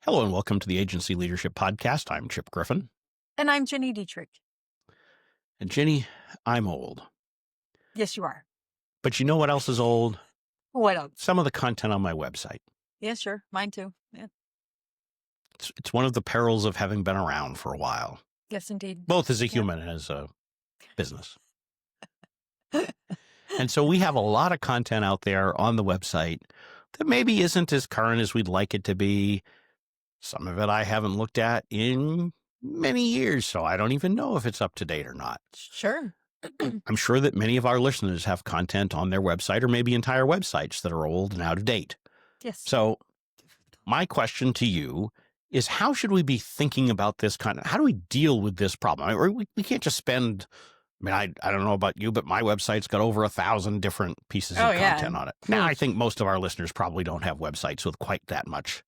Hello and welcome to the Agency Leadership Podcast. I'm Chip Griffin. And I'm Ginny Dietrich. And Ginny, I'm old. Yes, you are. But you know what else is old? What else? Some of the content on my website. Yeah, sure. Mine too. Yeah. It's one of the perils of having been around for a while, Yes, indeed. both as a human and as a business. And so we have a lot of content out there on the website that maybe isn't as current as we'd like it to be. Some of it I haven't looked at in many years, so I don't even know if it's up to date or not. Sure. I'm sure that many of our listeners have content on their website or maybe entire websites that are old and out of date. Yes. So my question to you is, how should we be thinking about this content? How do we deal with this problem? We can't just spend, I don't know about you, but my website's got over 1,000 different pieces of content on it. Now, I think most of our listeners probably don't have websites with quite that much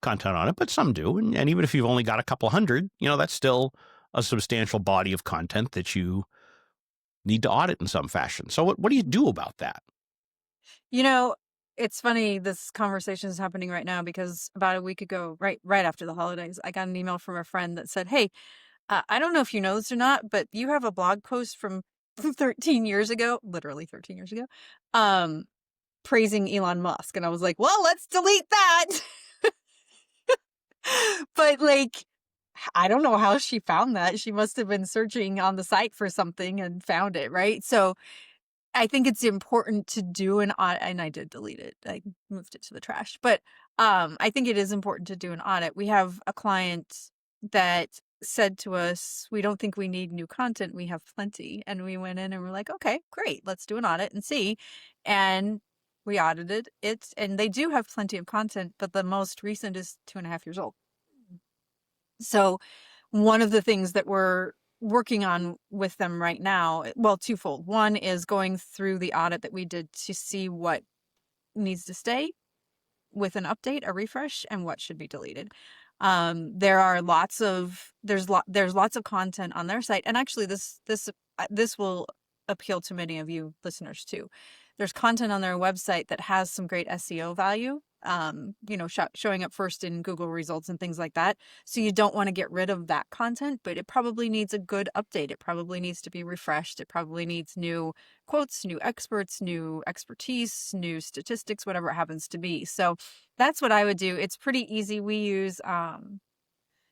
content on it, but some do. And even if you've only got a couple hundred, that's still a substantial body of content that you need to audit in some fashion. So what do you do about that? It's funny, this conversation is happening right now because about a week ago, right after the holidays, I got an email from a friend that said, hey, I don't know if you know this or not, but you have a blog post from 13 years ago, literally 13 years ago, praising Elon Musk. And I was like, well, let's delete that. But I don't know how she found that. She must have been searching on the site for something and found it, right? So I think it's important to do an audit, and I did delete it. I moved it to the trash. But I think it is important to do an audit. We have a client that said to us, we don't think we need new content. We have plenty. And we went in and we're like, okay, great. Let's do an audit and see. And we audited it. And they do have plenty of content, but the most recent is 2.5 years old. So one of the things that we're working on with them right now, well, twofold. One is going through the audit that we did to see what needs to stay with an update, a refresh, and what should be deleted. There's lots of content on their site, and actually this will appeal to many of you listeners too. There's content on their website that has some great SEO value. Showing up first in Google results and things like that. So you don't want to get rid of that content, but it probably needs a good update. It probably needs to be refreshed. It probably needs new quotes, new experts, new expertise, new statistics, whatever it happens to be. So that's what I would do. It's pretty easy. We use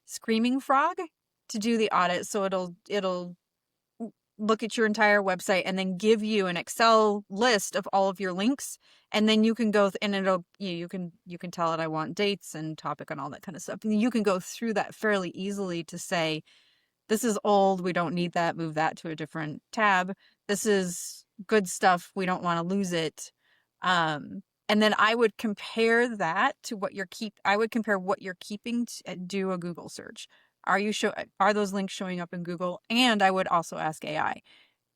Screaming Frog to do the audit. So it'll look at your entire website and then give you an Excel list of all of your links. And then you can go and you can tell it, I want dates and topic and all that kind of stuff. And you can go through that fairly easily to say, this is old. We don't need that. Move that to a different tab. This is good stuff. We don't want to lose it. And then I would compare that to what I would compare what you're keeping to do a Google search. Are those links showing up in Google? And I would also ask AI,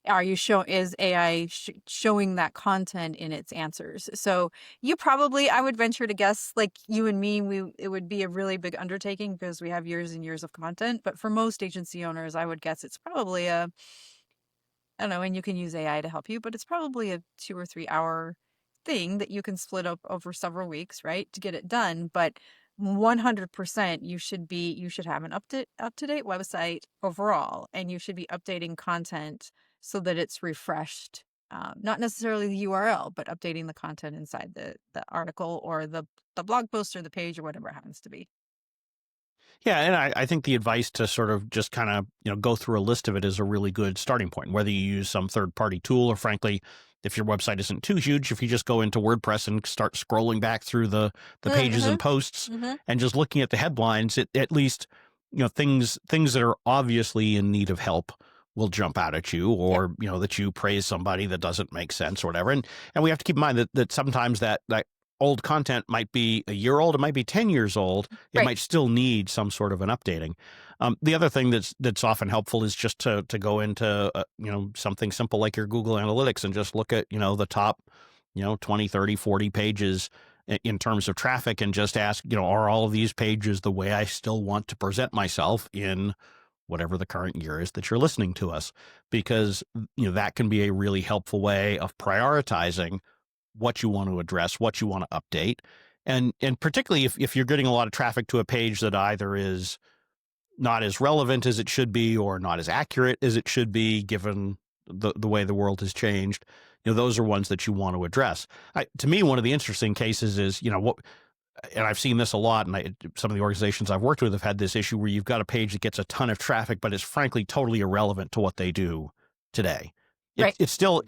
is AI showing that content in its answers? So I would venture to guess, like you and me, it would be a really big undertaking because we have years and years of content. But for most agency owners, I would guess it's probably I don't know, and you can use AI to help you, but it's probably a 2 or 3 hour thing that you can split up over several weeks, right, to get it done. But 100% you should have an up-to-date website overall, and you should be updating content so that it's refreshed. Not necessarily the URL, but updating the content inside the article or the blog post or the page or whatever it happens to be. Yeah, and I think the advice to sort of just kind of go through a list of it is a really good starting point. Whether you use some third-party tool or, frankly, if your website isn't too huge, if you just go into WordPress and start scrolling back through the pages and posts and just looking at the headlines, at least things that are obviously in need of help will jump out at you, or that you praise somebody that doesn't make sense or whatever. And we have to keep in mind that sometimes that old content might be a year old, it might be 10 years old, it might still need some sort of an updating. The other thing that's often helpful is just to go into something simple like your Google Analytics and just look at the top 20, 30, 40 pages in terms of traffic, and just ask, are all of these pages the way I still want to present myself in whatever the current year is that you're listening to us? Because that can be a really helpful way of prioritizing what you want to address, what you want to update. And particularly if you're getting a lot of traffic to a page that either is not as relevant as it should be or not as accurate as it should be, given the way the world has changed, those are ones that you want to address. To me, one of the interesting cases is, what, and I've seen this a lot, and some of the organizations I've worked with have had this issue where you've got a page that gets a ton of traffic, but is frankly totally irrelevant to what they do today. Right. It's still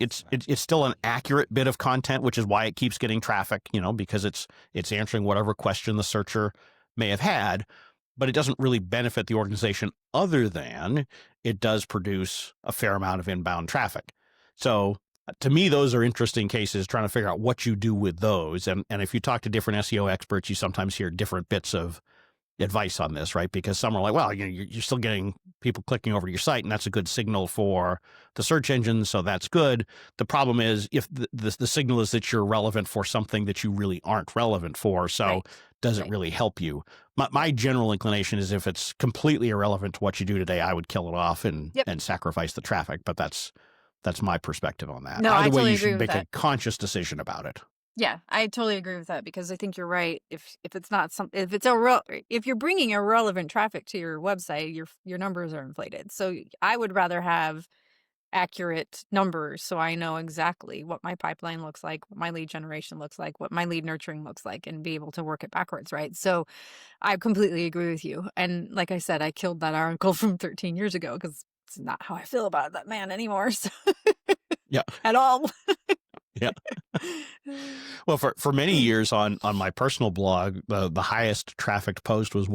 an accurate bit of content, which is why it keeps getting traffic, because it's answering whatever question the searcher may have had, but it doesn't really benefit the organization other than it does produce a fair amount of inbound traffic. So to me, those are interesting cases, trying to figure out what you do with those. And if you talk to different SEO experts, you sometimes hear different bits of advice on this, right? Because some are like, well, you're still getting people clicking over to your site, and that's a good signal for the search engine, so that's good. The problem is if the signal is that you're relevant for something that you really aren't relevant for, so Right. does it really help you? My general inclination is if it's completely irrelevant to what you do today, I would kill it off and sacrifice the traffic, but that's my perspective on that. No, I Either way, totally you agree should with make a that. conscious decision about it. Yeah, I totally agree with that because I think you're right. If it's not if you're bringing irrelevant traffic to your website, your numbers are inflated. So I would rather have accurate numbers so I know exactly what my pipeline looks like, what my lead generation looks like, what my lead nurturing looks like, and be able to work it backwards, right? So I completely agree with you. And like I said, I killed that article from 13 years ago because it's not how I feel about that man anymore. So Yeah. at all. Yeah. Well, for many years on my personal blog, the highest trafficked post was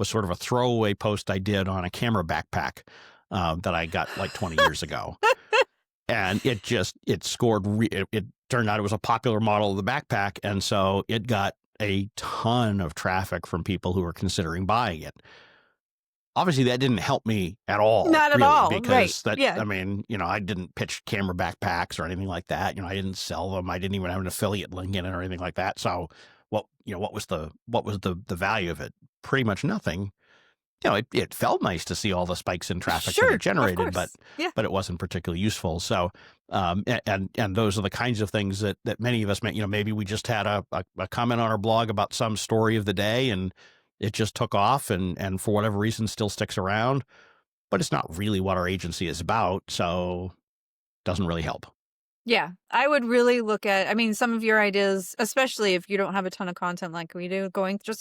sort of a throwaway post I did on a camera backpack that I got like 20 years ago, and it scored. It turned out it was a popular model of the backpack, and so it got a ton of traffic from people who were considering buying it. Obviously, that didn't help me at all, Not at really, all. Right. because Yeah. I mean, I didn't pitch camera backpacks or anything like that. I didn't sell them. I didn't even have an affiliate link in it or anything like that. So what was the value of it? Pretty much nothing. It felt nice to see all the spikes in traffic that it Sure. Of generated, but course. Yeah. it wasn't particularly useful. So, and those are the kinds of things that many of us, maybe we just had a comment on our blog about some story of the day, and it just took off, and for whatever reason still sticks around, but it's not really what our agency is about, so it doesn't really help. Yeah. I would really look at, I mean, some of your ideas, especially if you don't have a ton of content like we do, going through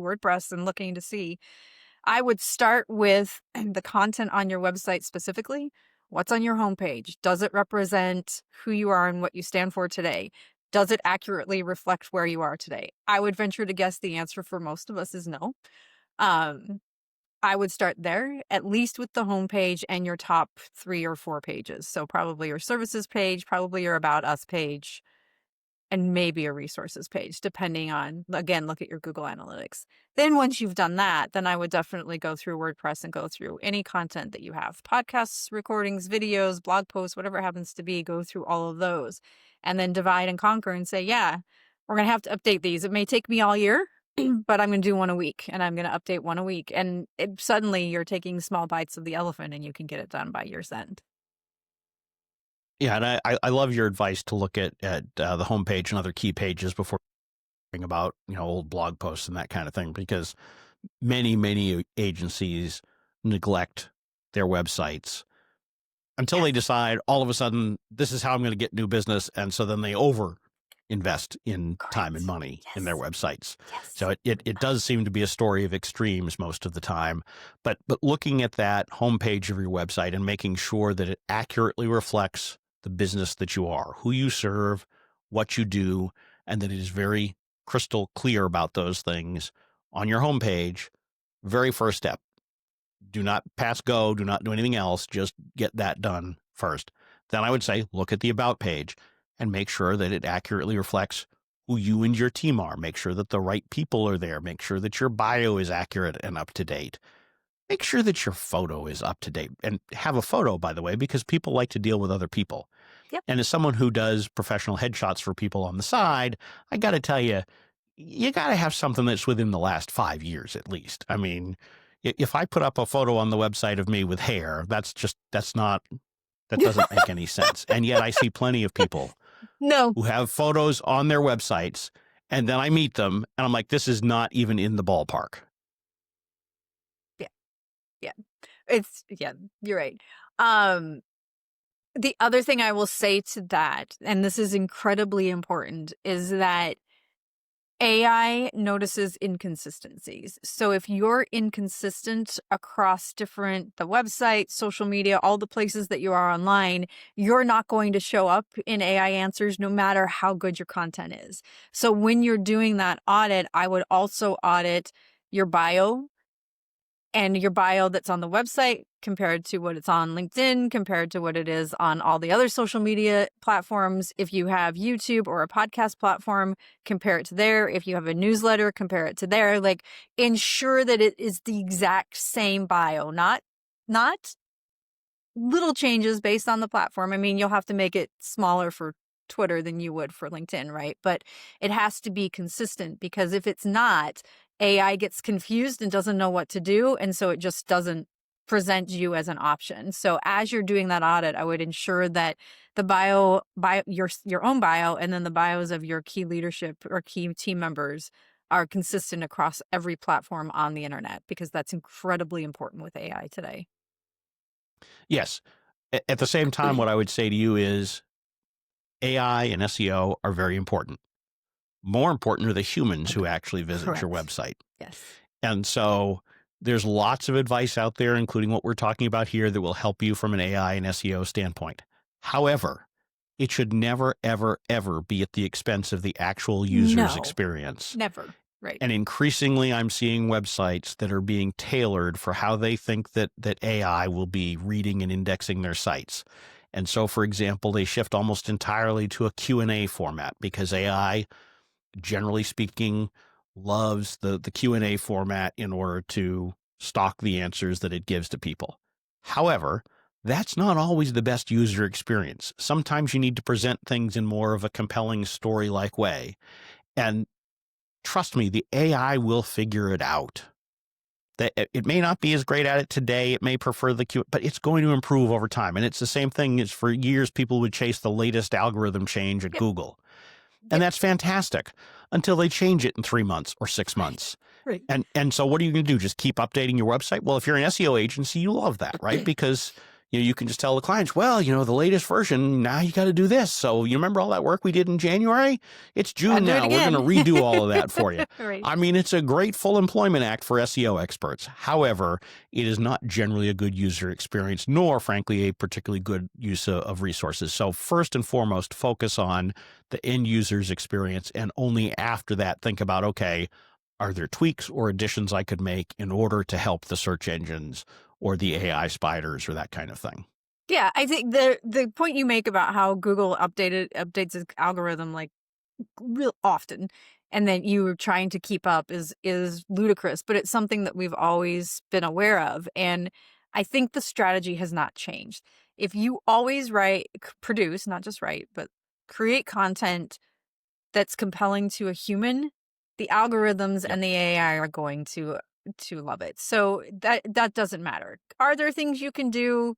WordPress and looking to see. I would start with the content on your website specifically. What's on your homepage? Does it represent who you are and what you stand for today? Does it accurately reflect where you are today? I would venture to guess the answer for most of us is no. I would start there, at least with the homepage and your top 3 or 4 pages. So probably your services page, probably your about us page, and maybe a resources page, depending on, again, look at your Google Analytics. Then once you've done that, then I would definitely go through WordPress and go through any content that you have, podcasts, recordings, videos, blog posts, whatever it happens to be, go through all of those and then divide and conquer and say, yeah, we're going to have to update these. It may take me all year, but I'm going to do one a week and I'm going to update one a week. And suddenly you're taking small bites of the elephant and you can get it done by year's end. Yeah, and I love your advice to look at the homepage and other key pages before thinking about old blog posts and that kind of thing, because many agencies neglect their websites until they decide all of a sudden this is how I'm going to get new business, and so then they over invest in time and money in their websites. Yes. So it does seem to be a story of extremes most of the time. But looking at that homepage of your website and making sure that it accurately reflects the business that you are, who you serve, what you do, and that it is very crystal clear about those things on your homepage, very first step. Do not pass go, do not do anything else, just get that done first. Then I would say look at the about page and make sure that it accurately reflects who you and your team are. Make sure that the right people are there. Make sure that your bio is accurate and up to date. Make sure that your photo is up to date, and have a photo, by the way, because people like to deal with other people. Yep. And as someone who does professional headshots for people on the side, I got to tell you, you got to have something that's within the last 5 years at least. I mean, if I put up a photo on the website of me with hair, that doesn't make any sense. And yet I see plenty of people No. who have photos on their websites And then I meet them and I'm like, this is not even in the ballpark. Yeah. Yeah. Yeah, you're right. Um, the other thing I will say to that, and this is incredibly important, is that AI notices inconsistencies. So if you're inconsistent across the website, social media, all the places that you are online, you're not going to show up in AI answers no matter how good your content is. So when you're doing that audit, I would also audit your bio and your bio that's on the website compared to what it's on LinkedIn, compared to what it is on all the other social media platforms. If you have YouTube or a podcast platform, compare it to there. If you have a newsletter, compare it to there. Like, ensure that it is the exact same bio, not little changes based on the platform. I mean, you'll have to make it smaller for Twitter than you would for LinkedIn, right? But it has to be consistent, because if it's not, AI gets confused and doesn't know what to do. And so it just doesn't present you as an option. So as you're doing that audit, I would ensure that the your own bio, and then the bios of your key leadership or key team members are consistent across every platform on the internet, because that's incredibly important with AI today. Yes. At the same time, what I would say to you is AI and SEO are very important. More important are the humans who actually visit your Correct. website. Yes. And so there's lots of advice out there, including what we're talking about here, that will help you from an AI and SEO standpoint. However, it should never, ever, ever be at the expense of the actual user's No, experience. never. Right. And increasingly, I'm seeing websites that are being tailored for how they think that AI will be reading and indexing their sites. And so, for example, they shift almost entirely to a Q&A format, because AI, generally speaking, loves the Q&A format in order to stock the answers that it gives to people. However, that's not always the best user experience. Sometimes you need to present things in more of a compelling story-like way. And trust me, the AI will figure it out. That it may not be as great at it today. It may prefer the Q, but it's going to improve over time. And it's the same thing as for years, people would chase the latest algorithm change at Yep. Google. And Yep. that's fantastic until they change it in 3 months or 6 Right. months. Right. And so what are you going to do? Just keep updating your website? Well, if you're an SEO agency, you love that, right? Because you can just tell the clients, well, the latest version, now you got to do this. So you remember all that work we did in January? It's Gotta June do it now. We're going to again. redo all of that for you. Right. I mean, it's a great full employment act for SEO experts. However, it is not generally a good user experience, nor, frankly, a particularly good use of resources. So first and foremost, focus on the end user's experience, and only after that think about, okay, are there tweaks or additions I could make in order to help the search engines or the AI spiders or that kind of thing? Yeah, I think the point you make about how Google updates its algorithm like real often, and then you are trying to keep up is ludicrous, but it's something that we've always been aware of. And I think the strategy has not changed. If you always produce, not just write, but create content that's compelling to a human, the algorithms Yep. and the AI are going to love it. So that doesn't matter. Are there things you can do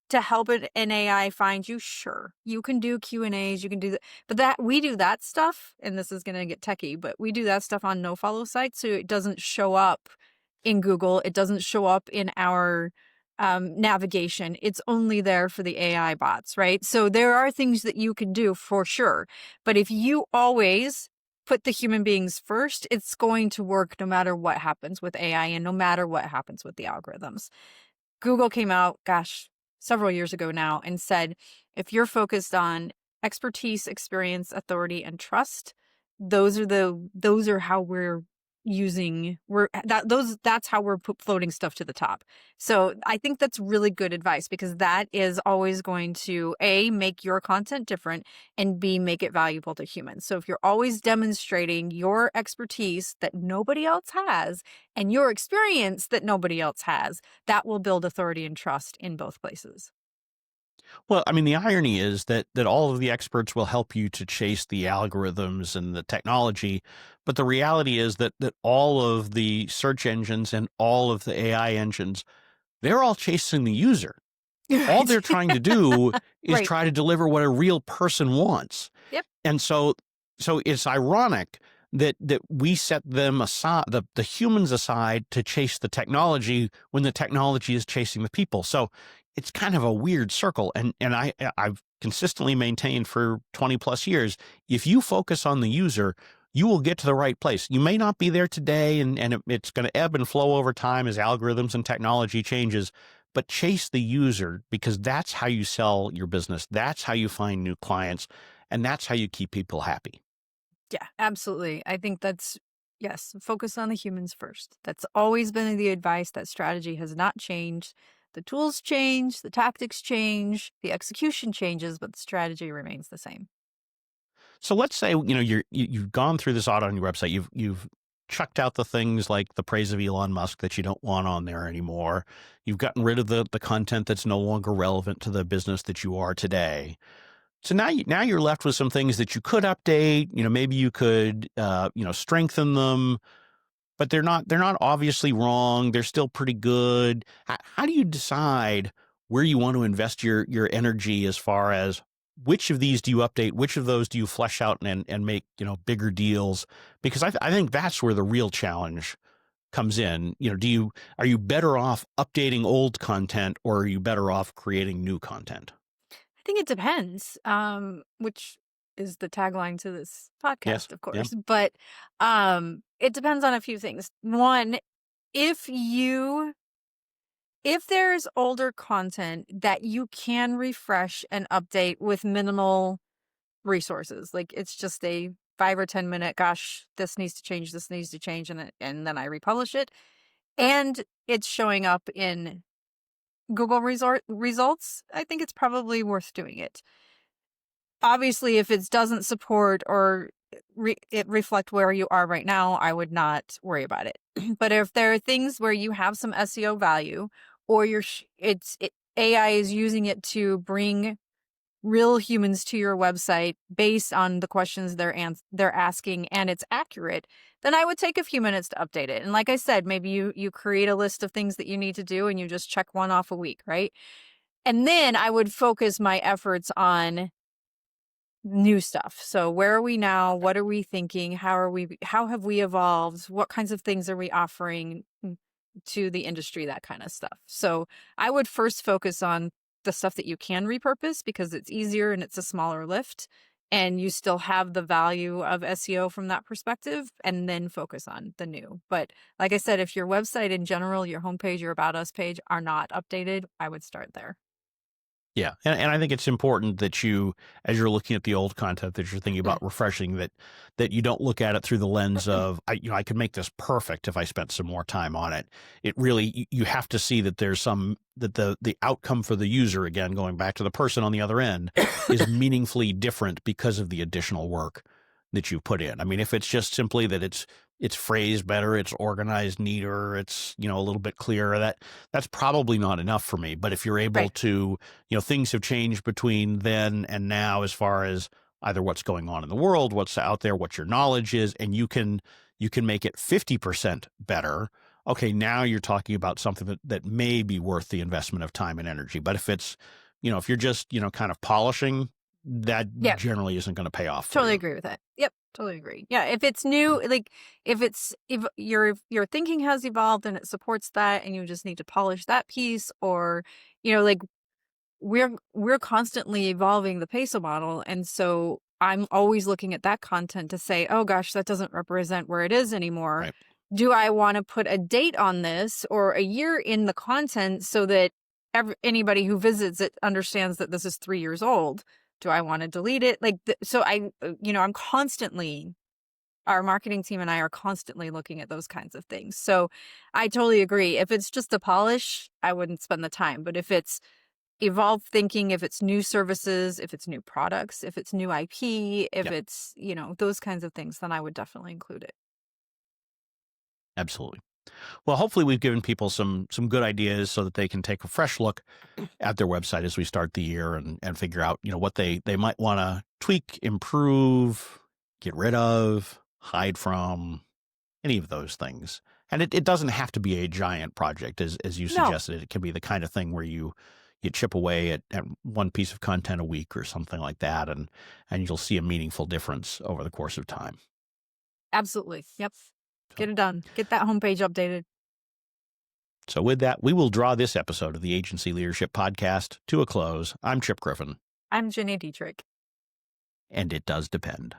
to help an AI find you? Sure. You can do Q&As, you can do that. But we do that stuff, and this is going to get techie, but we do that stuff on no follow sites, so it doesn't show up in Google. It doesn't show up in our navigation. It's only there for the AI bots, right? So there are things that you can do for sure. But if you always put the human beings first, it's going to work no matter what happens with AI and no matter what happens with the algorithms. Google came out, gosh, several years ago now, and said, if you're focused on expertise, experience, authority, and trust, those are how that's how we're floating stuff to the top. So I think that's really good advice, because that is always going to A, make your content different, and B, make it valuable to humans. So if you're always demonstrating your expertise that nobody else has and your experience that nobody else has, that will build authority and trust in both places. Well, I mean, the irony is that all of the experts will help you to chase the algorithms and the technology, but the reality is that all of the search engines and all of the AI engines, they're all chasing the user. All Right. they're trying to do is Right. try to deliver what a real person wants. Yep. And so it's ironic that we set them aside, the humans aside, to chase the technology when the technology is chasing the people. So it's kind of a weird circle. And I've consistently maintained for 20 plus years, if you focus on the user, you will get to the right place. You may not be there today, and it's going to ebb and flow over time as algorithms and technology changes, but chase the user, because that's how you sell your business. That's how you find new clients, and that's how you keep people happy. Yeah, absolutely. I think that's, yes, focus on the humans first. That's always been the advice. That strategy has not changed. The tools change, the tactics change, the execution changes, but the strategy remains the same. So let's say, you've gone through this audit on your website. You've chucked out the things like the praise of Elon Musk that you don't want on there anymore. You've gotten rid of the content that's no longer relevant to the business that you are today. So now you're left with some things that you could update. Maybe you could strengthen them, but they're not obviously wrong. They're still pretty good. How do you decide where you want to invest your energy, as far as which of these do you update, which of those do you flesh out and make bigger deals? Because I think that's where the real challenge comes in. Are you better off updating old content, or are you better off creating new content? I think it depends, which is the tagline to this Yes. podcast, of Yeah. course. But it depends on a few things. One, if you if there's older content that you can refresh and update with minimal resources, like it's just a 5 or 10 minute, gosh, this needs to change, and then I republish it, and it's showing up in Google results, I think it's probably worth doing it. Obviously, if it doesn't support or it reflect where you are right now, I would not worry about it. But if there are things where you have some SEO value, or AI is using it to bring real humans to your website based on the questions they're asking, and it's accurate, then I would take a few minutes to update it. And like I said, maybe you create a list of things that you need to do and you just check one off a week, right? And then I would focus my efforts on new stuff. So where are we now? What are we thinking? How have we evolved? What kinds of things are we offering to the industry? That kind of stuff. So I would first focus on the stuff that you can repurpose, because it's easier and it's a smaller lift, and you still have the value of SEO from that perspective, and then focus on the new. But like I said, if your website in general, your homepage, your About Us page are not updated, I would start there. Yeah, and I think it's important that you, as you're looking at the old content that you're thinking Mm. about refreshing, that you don't look at it through the lens of, I could make this perfect if I spent some more time on it. It really, you have to see that that the outcome for the user, again, going back to the person on the other end, is meaningfully different because of the additional work that you put in. I mean, if it's just simply that it's phrased better, it's organized neater, it's a little bit clearer, that's probably not enough for me. But if you're able Right. to, things have changed between then and now, as far as either what's going on in the world, what's out there, what your knowledge is, and you can make it 50% better. Okay, now you're talking about something that may be worth the investment of time and energy. But if you're just, kind of polishing, that Yeah. generally isn't going to pay off for Totally you. agree with that. Yep, totally agree. Yeah, if it's new, like if your thinking has evolved and it supports that, and you just need to polish that piece, or like we're constantly evolving the peso model, and so I'm always looking at that content to say, oh gosh, that doesn't represent where it is anymore. Right. Do I want to put a date on this or a year in the content, so that anybody who visits it understands that this is 3 years old? Do I want to delete it? Like, so I'm constantly, our marketing team and I are constantly looking at those kinds of things. So I totally agree. If it's just a polish, I wouldn't spend the time. But if it's evolved thinking, if it's new services, if it's new products, if it's new IP, if Yeah, it's, those kinds of things, then I would definitely include it. absolutely. Well, hopefully we've given people some good ideas so that they can take a fresh look at their website as we start the year, and figure out, what they might want to tweak, improve, get rid of, hide from, any of those things. And it doesn't have to be a giant project, as you No, suggested. It can be the kind of thing where you chip away at one piece of content a week or something like that, and you'll see a meaningful difference over the course of time. Absolutely. Yep. Get it done. Get that homepage updated. So with that, we will draw this episode of the Agency Leadership Podcast to a close. I'm Chip Griffin. I'm Ginny Dietrich. And it does depend.